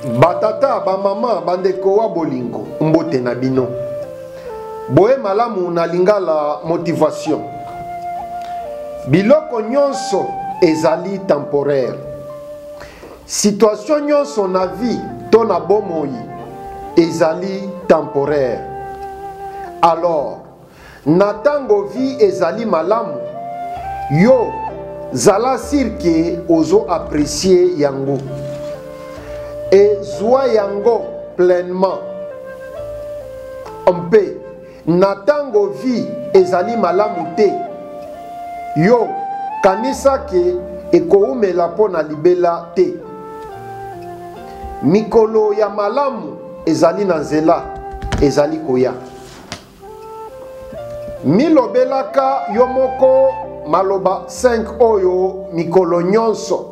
Batata, ba mama, bandeko wa bolingo, mbote na bino. Boye malamu na lingala motivation. Biloko nyonso ezali temporaire. Situation nyonso na vie to na bomoi ezali temporaire. Alors, na tango vie ezali malamu, yo zala sirke ozo apprécier yango. Et joie yango pleinement. Mpe na tango vie ezali malamu te, yo kanisa ke ekoumela po na libela te. Mikolo ya malamu ezali na nzela ezali koya. Milobelaka yo moko maloba 5 oyo mikolo nyonso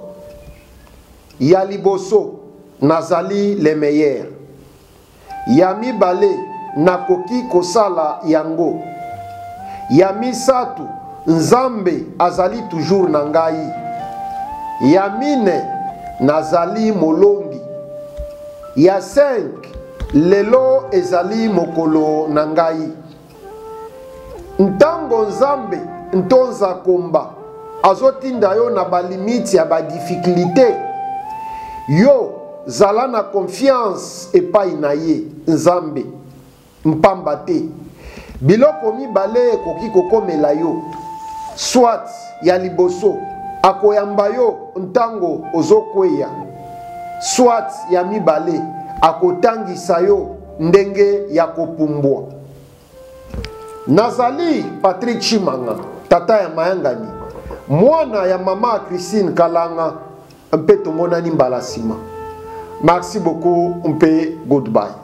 ya liboso nazali le meilleur. Ya mibale nakoki kosala yango. Ya misatu Nzambe azali toujours na ngai. Ya mine nazali molongi. Ya 5 lelo ezali mokolo na ngai. Ntango Nzambe ntonza komba azotinda yo na balimiti ya badifficulté, yo zala na confiance epai na ye Nzambe mpamba te. Biloko mibale ekoki kokomela yo, soit ya liboso akoyamba yo ntango ozokweya, soit ya mibale akotangisa yo ndenge ya kopumbwa. Nazali Patrick Chimanga, tata ya mayangani, mwana ya mama Christine Kalanga, mpe tomonani mbala sima. Merci beaucoup, mpe goodbye.